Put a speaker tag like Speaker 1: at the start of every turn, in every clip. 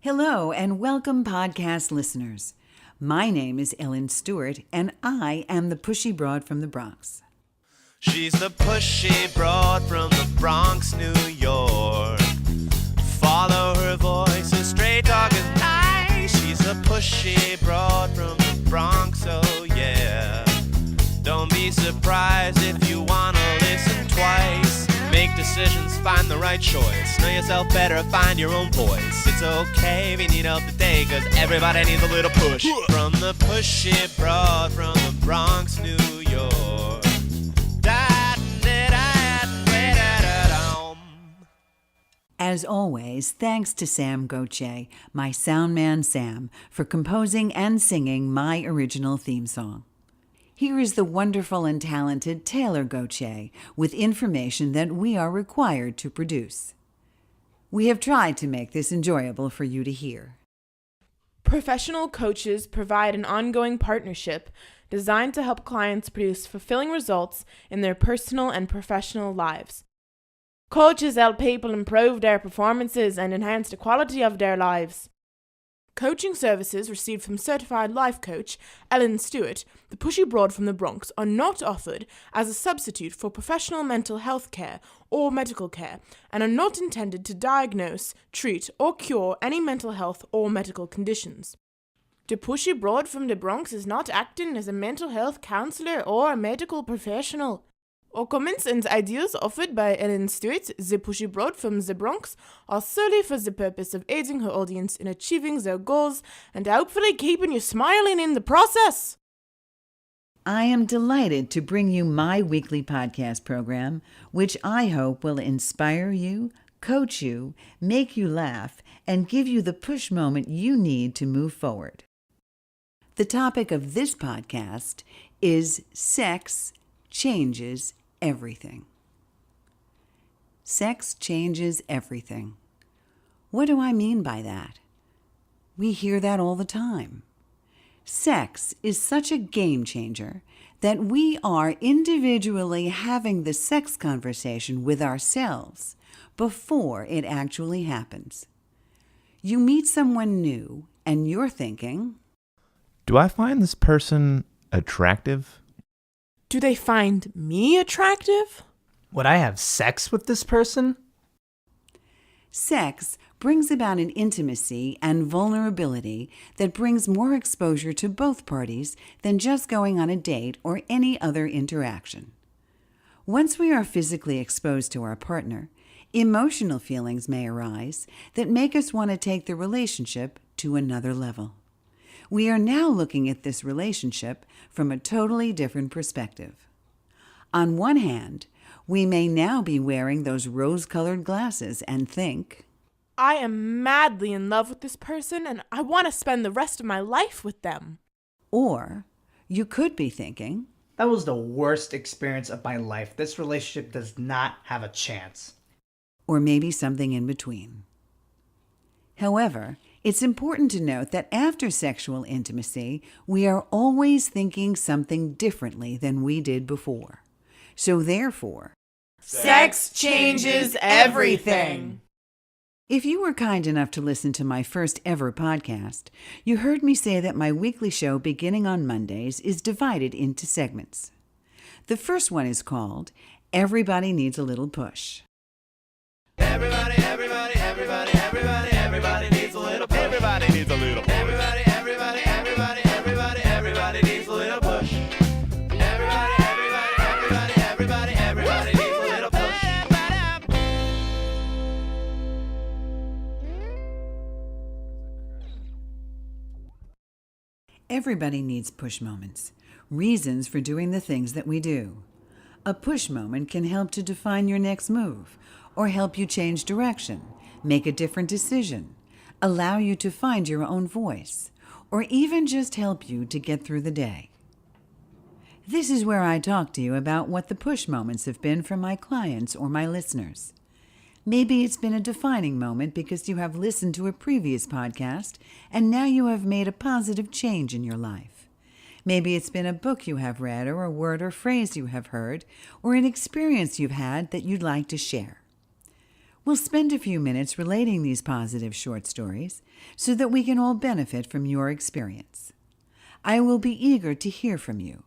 Speaker 1: Hello and welcome, podcast listeners. My name is Ellen Stewart, and I am the Pushy Broad from the Bronx.
Speaker 2: She's the pushy broad from the Bronx, New York. Follow her voice, a straight dog is nice. She's a pushy broad from the Bronx, oh yeah. Don't be surprised if you wanna listen twice. Make decisions, find the right choice. Know yourself better, find your own voice. It's okay if you need help today, cause everybody needs a little push. From the pushy broad from the Bronx, New York.
Speaker 1: As always, thanks to Sam Gauthier, my sound man Sam, for composing and singing my original theme song. Here is the wonderful and talented Taylor Gauthier with information that we are required to produce. We have tried to make this enjoyable for you to hear.
Speaker 3: Professional coaches provide an ongoing partnership designed to help clients produce fulfilling results in their personal and professional lives. Coaches help people improve their performances and enhance the quality of their lives. Coaching services received from certified life coach Ellen Stewart, the Pushy Broad from the Bronx, are not offered as a substitute for professional mental health care or medical care and are not intended to diagnose, treat, or cure any mental health or medical conditions. The Pushy Broad from the Bronx is not acting as a mental health counselor or a medical professional. All comments and ideas offered by Ellen Stewart, the Pushy Broad from the Bronx, are solely for the purpose of aiding her audience in achieving their goals and hopefully keeping you smiling in the process.
Speaker 1: I am delighted to bring you my weekly podcast program, which I hope will inspire you, coach you, make you laugh, and give you the push moment you need to move forward. The topic of this podcast is Sex Changes Everything. Sex changes everything. What do I mean by that? We hear that all the time. Sex is such a game changer that we are individually having the sex conversation with ourselves before it actually happens. You meet someone new and you're thinking,
Speaker 4: do I find this person attractive?
Speaker 3: Do they find me attractive?
Speaker 5: Would I have sex with this person?
Speaker 1: Sex brings about an intimacy and vulnerability that brings more exposure to both parties than just going on a date or any other interaction. Once we are physically exposed to our partner, emotional feelings may arise that make us want to take the relationship to another level. We are now looking at this relationship from a totally different perspective. On one hand, we may now be wearing those rose-colored glasses and think,
Speaker 3: I am madly in love with this person and I want to spend the rest of my life with them.
Speaker 1: Or you could be thinking,
Speaker 5: that was the worst experience of my life. This relationship does not have a chance.
Speaker 1: Or maybe something in between. However, it's important to note that after sexual intimacy, we are always thinking something differently than we did before. So therefore,
Speaker 3: sex changes everything.
Speaker 1: If you were kind enough to listen to my first ever podcast, you heard me say that my weekly show beginning on Mondays is divided into segments. The first one is called Everybody Needs a Little Push.
Speaker 2: Everybody needs a little push. Everybody needs a little push. Everybody needs a little push. Everybody needs a little push.
Speaker 1: Everybody needs push moments, reasons for doing the things that we do. A push moment can help to define your next move, or help you change direction, make a different decision, allow you to find your own voice, or even just help you to get through the day. This is where I talk to you about what the push moments have been for my clients or my listeners. Maybe it's been a defining moment because you have listened to a previous podcast and now you have made a positive change in your life. Maybe it's been a book you have read or a word or phrase you have heard or an experience you've had that you'd like to share. We'll spend a few minutes relating these positive short stories so that we can all benefit from your experience. I will be eager to hear from you.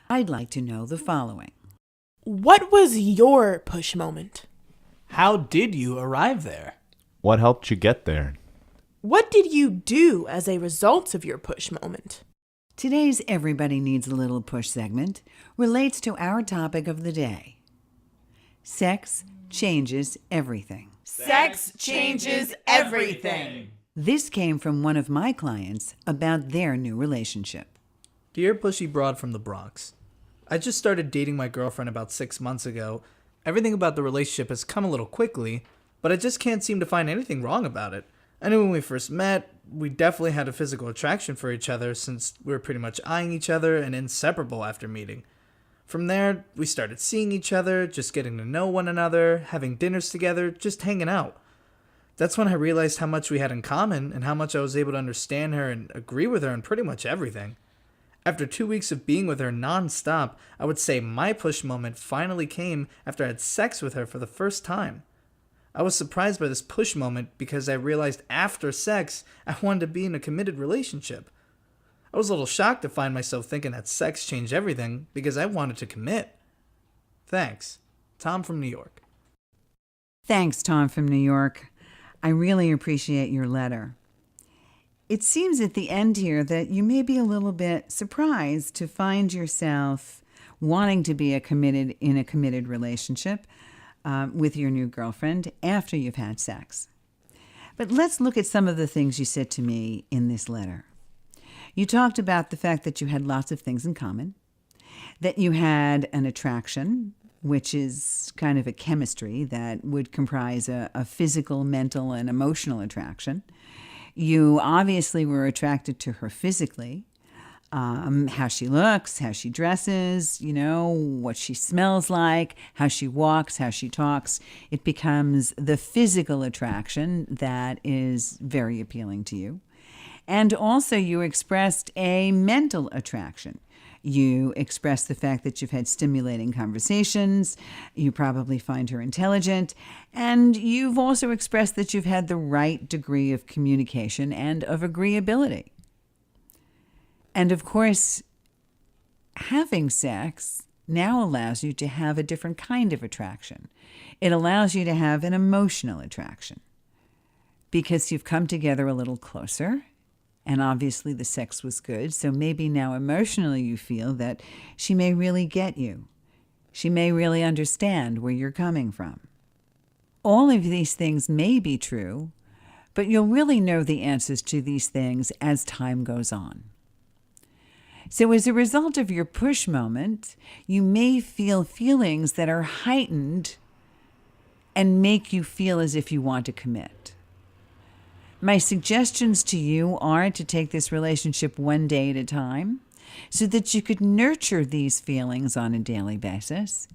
Speaker 1: I'd like to know the following.
Speaker 3: What was your push moment?
Speaker 6: How did you arrive there?
Speaker 4: What helped you get there?
Speaker 3: What did you do as a result of your push moment?
Speaker 1: Today's Everybody Needs a Little Push segment relates to our topic of the day. Sex changes everything.
Speaker 3: Sex changes everything.
Speaker 1: This came from one of my clients about their new relationship.
Speaker 6: Dear Pushy Broad from the Bronx, I just started dating my girlfriend about 6 months ago. Everything about the relationship has come a little quickly, but I just can't seem to find anything wrong about it. I knew when we first met, we definitely had a physical attraction for each other since we were pretty much eyeing each other and inseparable after meeting. From there, we started seeing each other, just getting to know one another, having dinners together, just hanging out. That's when I realized how much we had in common and how much I was able to understand her and agree with her on pretty much everything. After 2 weeks of being with her non-stop, I would say my push moment finally came after I had sex with her for the first time. I was surprised by this push moment because I realized after sex, I wanted to be in a committed relationship. I was a little shocked to find myself thinking that sex changed everything because I wanted to commit. Thanks. Tom from New York.
Speaker 1: Thanks, Tom from New York. I really appreciate your letter. It seems at the end here that you may be a little bit surprised to find yourself wanting to be in a committed relationship with your new girlfriend after you've had sex. But let's look at some of the things you said to me in this letter. You talked about the fact that you had lots of things in common, that you had an attraction, which is kind of a chemistry that would comprise a physical, mental, and emotional attraction. You obviously were attracted to her physically, how she looks, how she dresses, what she smells like, how she walks, how she talks. It becomes the physical attraction that is very appealing to you. And also you expressed a mental attraction. You expressed the fact that you've had stimulating conversations, you probably find her intelligent, and you've also expressed that you've had the right degree of communication and of agreeability. And of course, having sex now allows you to have a different kind of attraction. It allows you to have an emotional attraction because you've come together a little closer. And obviously the sex was good, so maybe now emotionally you feel that she may really get you. She may really understand where you're coming from. All of these things may be true, but you'll really know the answers to these things as time goes on. So as a result of your push moment, you may feel feelings that are heightened and make you feel as if you want to commit. My suggestions to you are to take this relationship one day at a time so that you could nurture these feelings on a daily basis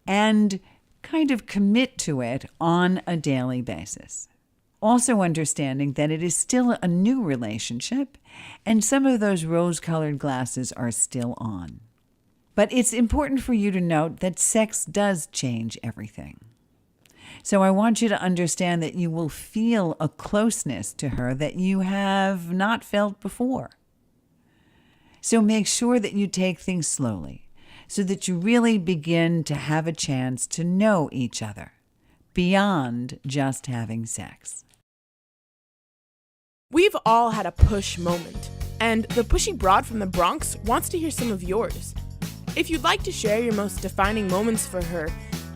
Speaker 1: and kind of commit to it on a daily basis. Also understanding that it is still a new relationship and some of those rose-colored glasses are still on. But it's important for you to note that sex does change everything. So I want you to understand that you will feel a closeness to her that you have not felt before. So make sure that you take things slowly so that you really begin to have a chance to know each other beyond just having sex.
Speaker 3: We've all had a push moment, and the Pushy Broad from the Bronx wants to hear some of yours. If you'd like to share your most defining moments for her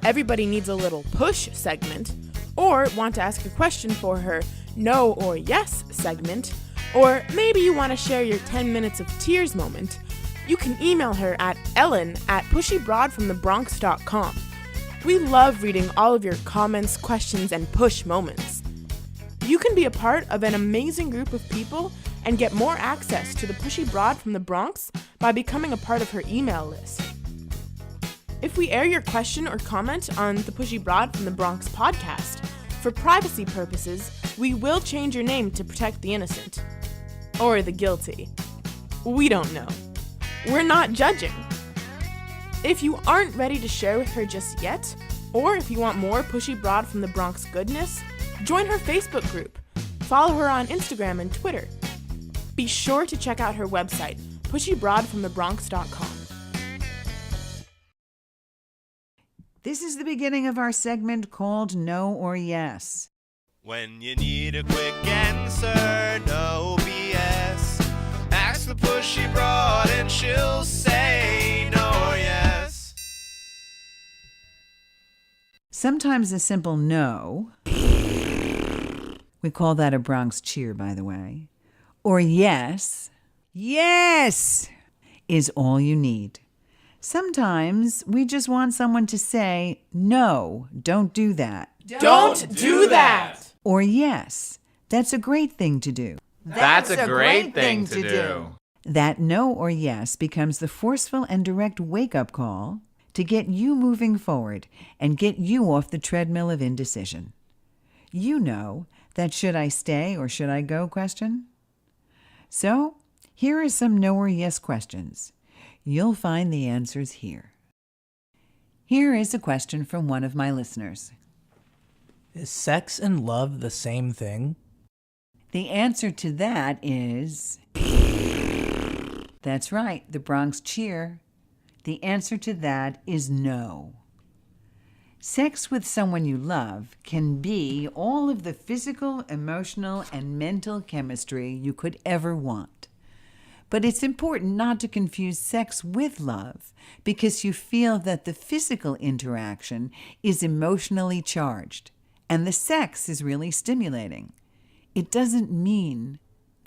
Speaker 3: Everybody Needs a Little Push segment, or want to ask a question for her No or Yes segment, or maybe you want to share your 10 minutes of tears moment, you can email her at ellen@pushybroadfromthebronx.com. We love reading all of your comments, questions, and push moments. You can be a part of an amazing group of people and get more access to the Pushy Broad from the Bronx by becoming a part of her email list. If we air your question or comment on the Pushy Broad from the Bronx podcast, for privacy purposes, we will change your name to protect the innocent. Or the guilty. We don't know. We're not judging. If you aren't ready to share with her just yet, Or if you want more Pushy Broad from the Bronx goodness, join her Facebook group. Follow her on Instagram and Twitter. Be sure to check out her website, pushybroadfromthebronx.com.
Speaker 1: This is the beginning of our segment called No or Yes.
Speaker 2: When you need a quick answer, no BS. Ask the pushy broad and she'll say no or yes.
Speaker 1: Sometimes a simple no, we call that a Bronx cheer, by the way, or yes, yes, is all you need. Sometimes we just want someone to say, no, don't do that.
Speaker 3: Don't do that!
Speaker 1: Or yes, that's a great thing to do.
Speaker 4: That's a great thing to do.
Speaker 1: That no or yes becomes the forceful and direct wake-up call to get you moving forward and get you off the treadmill of indecision. You know that should I stay or should I go question. So, here are some no or yes questions. You'll find the answers here. Here is a question from one of my listeners.
Speaker 7: Is sex and love the same thing?
Speaker 1: The answer to that is... That's right, the Bronx cheer. The answer to that is no. Sex with someone you love can be all of the physical, emotional, and mental chemistry you could ever want. But it's important not to confuse sex with love because you feel that the physical interaction is emotionally charged and the sex is really stimulating. It doesn't mean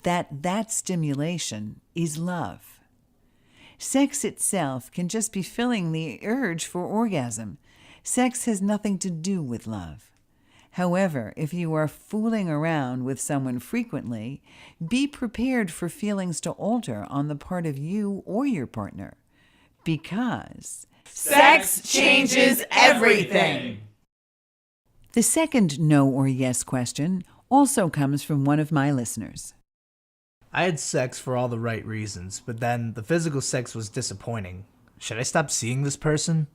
Speaker 1: that that stimulation is love. Sex itself can just be filling the urge for orgasm. Sex has nothing to do with love. However, if you are fooling around with someone frequently, be prepared for feelings to alter on the part of you or your partner. Because
Speaker 5: Sex changes everything.
Speaker 1: the second no or yes question also comes from one of my listeners.
Speaker 6: I had sex for all the right reasons, but then the physical sex was disappointing. Should I stop seeing this person?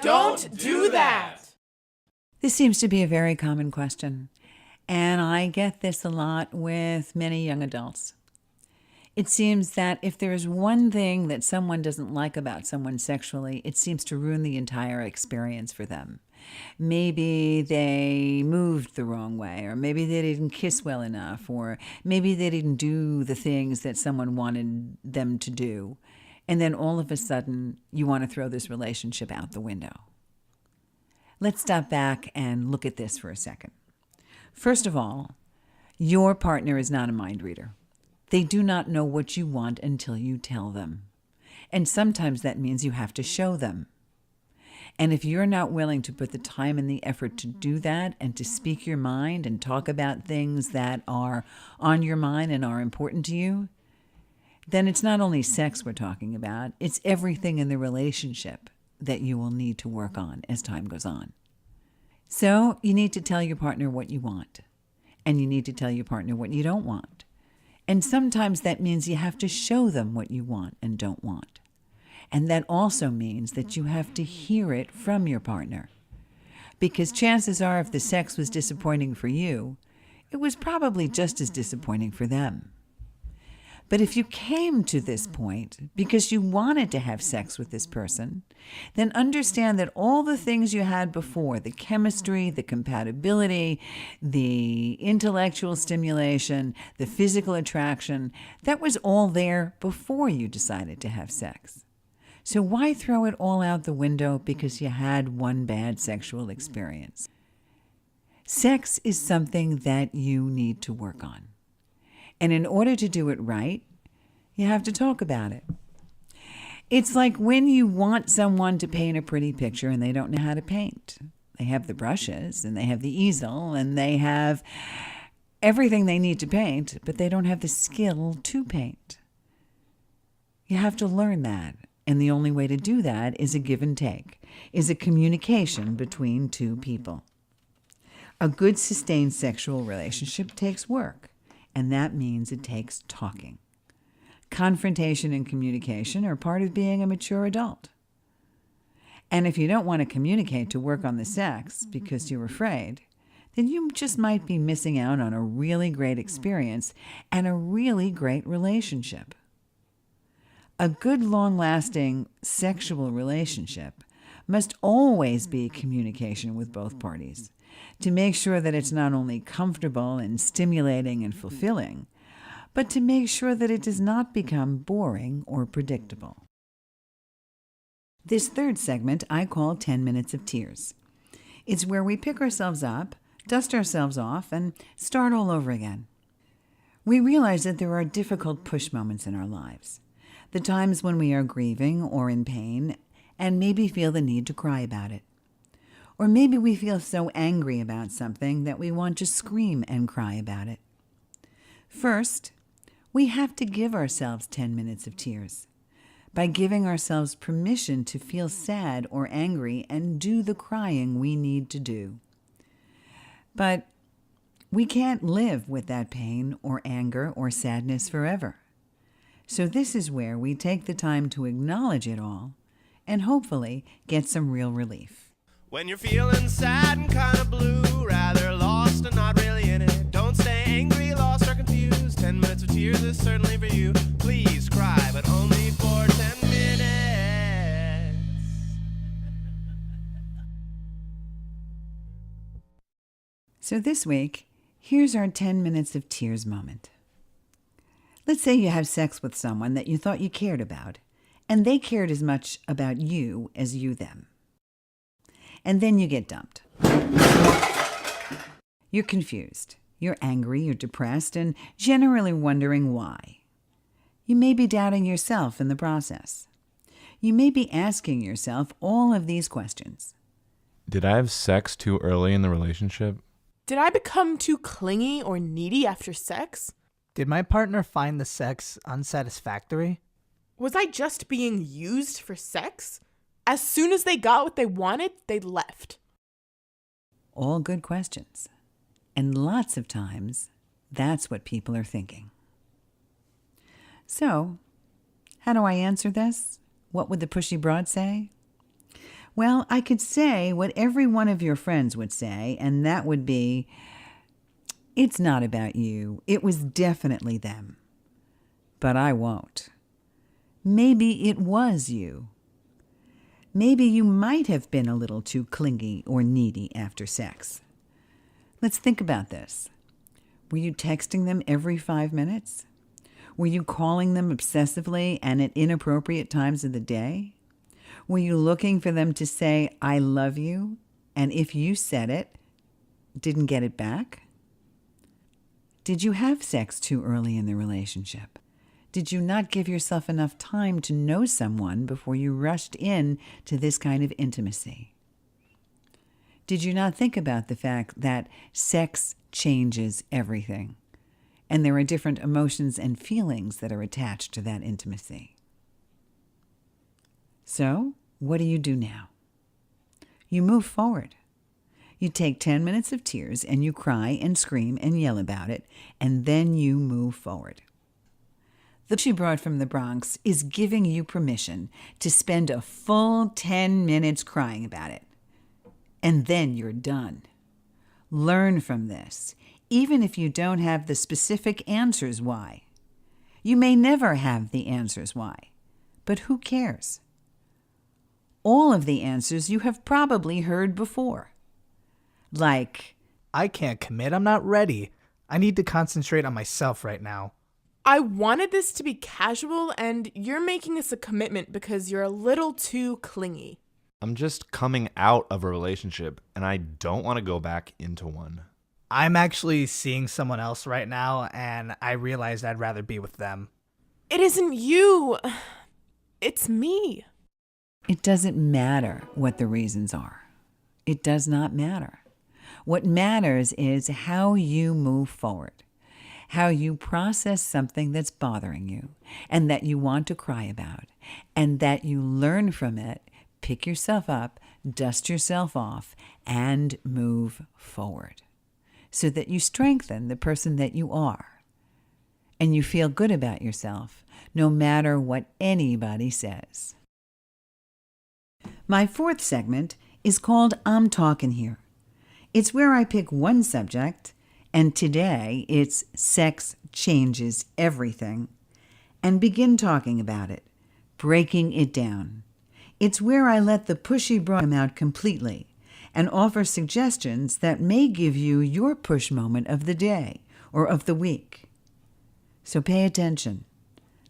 Speaker 3: Don't do that!
Speaker 1: This seems to be a very common question, and I get this a lot with many young adults. It seems that if there's one thing that someone doesn't like about someone sexually, it seems to ruin the entire experience for them. Maybe they moved the wrong way, or maybe they didn't kiss well enough, or maybe they didn't do the things that someone wanted them to do. And then all of a sudden, you want to throw this relationship out the window. Let's stop back and look at this for a second. First of all, your partner is not a mind reader. They do not know what you want until you tell them. And sometimes that means you have to show them. And if you're not willing to put the time and the effort to do that and to speak your mind and talk about things that are on your mind and are important to you, then it's not only sex we're talking about, it's everything in the relationship that you will need to work on as time goes on. So you need to tell your partner what you want, and you need to tell your partner what you don't want. And sometimes that means you have to show them what you want and don't want. And that also means that you have to hear it from your partner. Because chances are if the sex was disappointing for you, it was probably just as disappointing for them. But if you came to this point because you wanted to have sex with this person, then understand that all the things you had before, the chemistry, the compatibility, the intellectual stimulation, the physical attraction, that was all there before you decided to have sex. So why throw it all out the window because you had one bad sexual experience? Sex is something that you need to work on. And in order to do it right, you have to talk about it. It's like when you want someone to paint a pretty picture and they don't know how to paint. They have the brushes and they have the easel and they have everything they need to paint, but they don't have the skill to paint. You have to learn that. And the only way to do that is a give and take, is a communication between two people. A good sustained sexual relationship takes work. And that means it takes talking. Confrontation and communication are part of being a mature adult. And if you don't want to communicate to work on the sex because you're afraid, then you just might be missing out on a really great experience and a really great relationship. A good, long-lasting sexual relationship must always be communication with both parties to make sure that it's not only comfortable and stimulating and fulfilling, but to make sure that it does not become boring or predictable. This third segment I call 10 Minutes of Tears. It's where we pick ourselves up, dust ourselves off, and start all over again. We realize that there are difficult push moments in our lives, the times when we are grieving or in pain and maybe feel the need to cry about it. Or maybe we feel so angry about something that we want to scream and cry about it. First, we have to give ourselves 10 minutes of tears by giving ourselves permission to feel sad or angry and do the crying we need to do. But we can't live with that pain or anger or sadness forever. So this is where we take the time to acknowledge it all and hopefully get some real relief.
Speaker 2: When you're feeling sad and kind of blue, rather lost and not really in it, don't stay angry, lost, or confused. 10 minutes of tears is certainly for you. Please cry, but only for 10 minutes.
Speaker 1: So this week, here's our 10 minutes of tears moment. Let's say you have sex with someone that you thought you cared about, and they cared as much about you as you them. And then you get dumped. You're confused. You're angry, you're depressed, and generally wondering why. You may be doubting yourself in the process. You may be asking yourself all of these questions.
Speaker 4: Did I have sex too early in the relationship?
Speaker 3: Did I become too clingy or needy after sex?
Speaker 6: Did my partner find the sex unsatisfactory?
Speaker 3: Was I just being used for sex? As soon as they got what they wanted, they left.
Speaker 1: All good questions. And lots of times, that's what people are thinking. So, how do I answer this? What would the pushy broad say? Well, I could say what every one of your friends would say, and that would be, it's not about you. It was definitely them. But I won't. Maybe it was you. Maybe you might have been a little too clingy or needy after sex. Let's think about this. Were you texting them every 5 minutes? Were you calling them obsessively and at inappropriate times of the day? Were you looking for them to say, I love you, and if you said it, didn't get it back? Did you have sex too early in the relationship? Did you not give yourself enough time to know someone before you rushed in to this kind of intimacy? Did you not think about the fact that sex changes everything, and there are different emotions and feelings that are attached to that intimacy? So, what do you do now? You move forward. You take 10 minutes of tears and you cry and scream and yell about it, and then you move forward. The Pushy Broad from the Bronx is giving you permission to spend a full 10 minutes crying about it. And then you're done. Learn from this, even if you don't have the specific answers why. You may never have the answers why, but who cares? All of the answers you have probably heard before. Like,
Speaker 6: I can't commit. I'm not ready. I need to concentrate on myself right now.
Speaker 3: I wanted this to be casual, and you're making this a commitment because you're a little too clingy.
Speaker 4: I'm just coming out of a relationship and I don't want to go back into one.
Speaker 6: I'm actually seeing someone else right now, and I realized I'd rather be with them.
Speaker 3: It isn't you. It's me.
Speaker 1: it doesn't matter what the reasons are. It does not matter. What matters is how you move forward, how you process something that's bothering you and that you want to cry about, and that you learn from it, pick yourself up, dust yourself off, and move forward so that you strengthen the person that you are and you feel good about yourself no matter what anybody says. My fourth segment is called I'm Talking Here. It's where I pick one subject, and today it's Sex Changes Everything, and begin talking about it, breaking it down. It's where I let the pushy bra come out completely and offer suggestions that may give you your push moment of the day or of the week. So pay attention,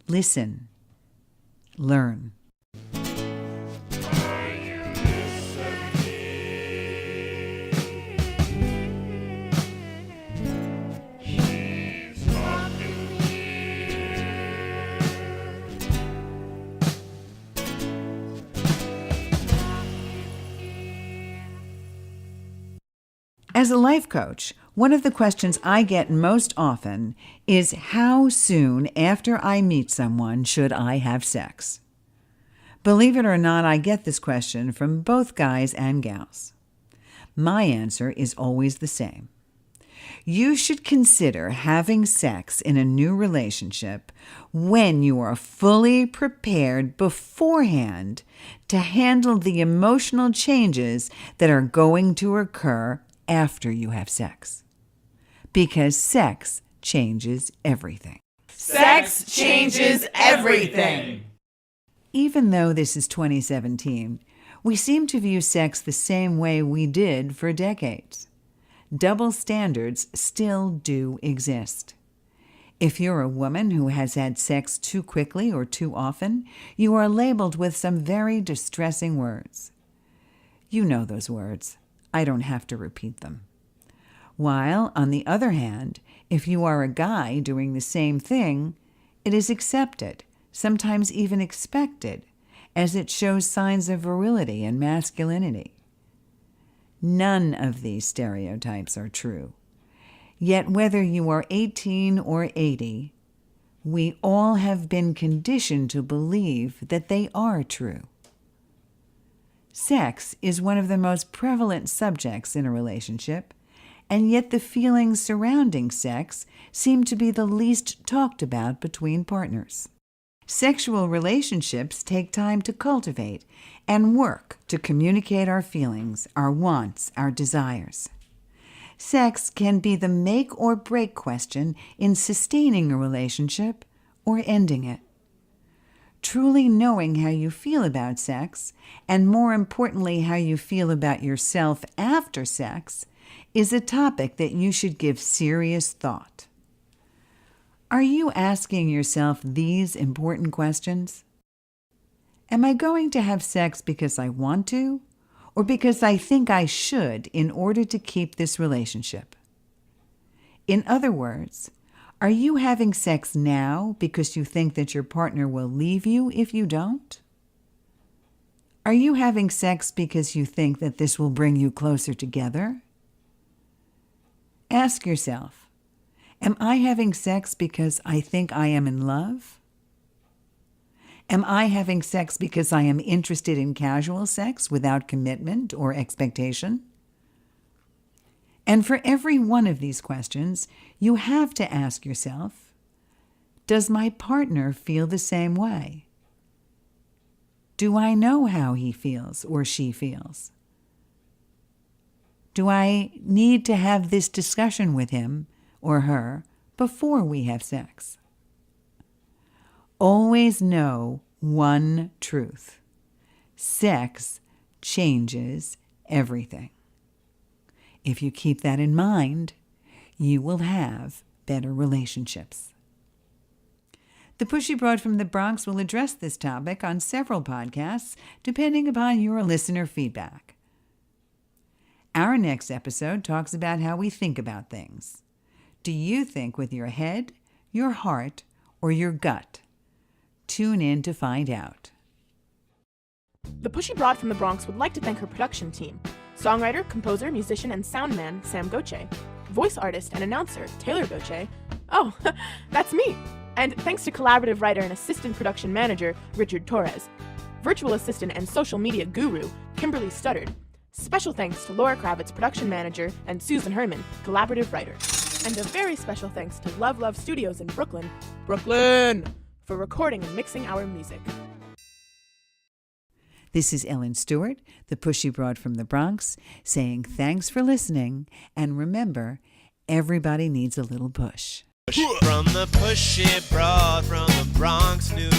Speaker 1: listen, learn. As a life coach, one of the questions I get most often is how soon after I meet someone should I have sex? Believe it or not, I get this question from both guys and gals. My answer is always the same. You should consider having sex in a new relationship when you are fully prepared beforehand to handle the emotional changes that are going to occur after you have sex. Because sex changes everything.
Speaker 3: Sex changes everything.
Speaker 1: Even though this is 2017, we seem to view sex the same way we did for decades. Double standards still do exist. If you're a woman who has had sex too quickly or too often, you are labeled with some very distressing words. You know those words. I don't have to repeat them. While, on the other hand, if you are a guy doing the same thing, it is accepted, sometimes even expected, as it shows signs of virility and masculinity. None of these stereotypes are true. Yet whether you are 18 or 80, we all have been conditioned to believe that they are true. Sex is one of the most prevalent subjects in a relationship, and yet the feelings surrounding sex seem to be the least talked about between partners. Sexual relationships take time to cultivate and work to communicate our feelings, our wants, our desires. Sex can be the make or break question in sustaining a relationship or ending it. Truly knowing how you feel about sex, and more importantly, how you feel about yourself after sex, is a topic that you should give serious thought. Are you asking yourself these important questions? Am I going to have sex because I want to, or because I think I should in order to keep this relationship? In other words, are you having sex now because you think that your partner will leave you if you don't? Are you having sex because you think that this will bring you closer together? Ask yourself, am I having sex because I think I am in love? Am I having sex because I am interested in casual sex without commitment or expectation? And for every one of these questions, you have to ask yourself, does my partner feel the same way? Do I know how he feels or she feels? Do I need to have this discussion with him or her before we have sex? Always know one truth. Sex changes everything. If you keep that in mind, you will have better relationships. The Pushy Broad from the Bronx will address this topic on several podcasts, depending upon your listener feedback. Our next episode talks about how we think about things. Do you think with your head, your heart, or your gut? Tune in to find out.
Speaker 3: The Pushy Broad from the Bronx would like to thank her production team: songwriter, composer, musician, and sound man Sam Goche, voice artist and announcer Taylor Goche. Oh, that's me! And thanks to collaborative writer and assistant production manager Richard Torres, virtual assistant and social media guru Kimberly Studdard. Special thanks to Laura Kravitz, production manager, and Susan Herman, collaborative writer. And a very special thanks to Love Love Studios in Brooklyn, for recording and mixing our music.
Speaker 1: This is Ellen Stewart, the Pushy Broad from the Bronx, saying thanks for listening, and remember, everybody needs a little push.
Speaker 2: From the pushy broad from the Bronx, New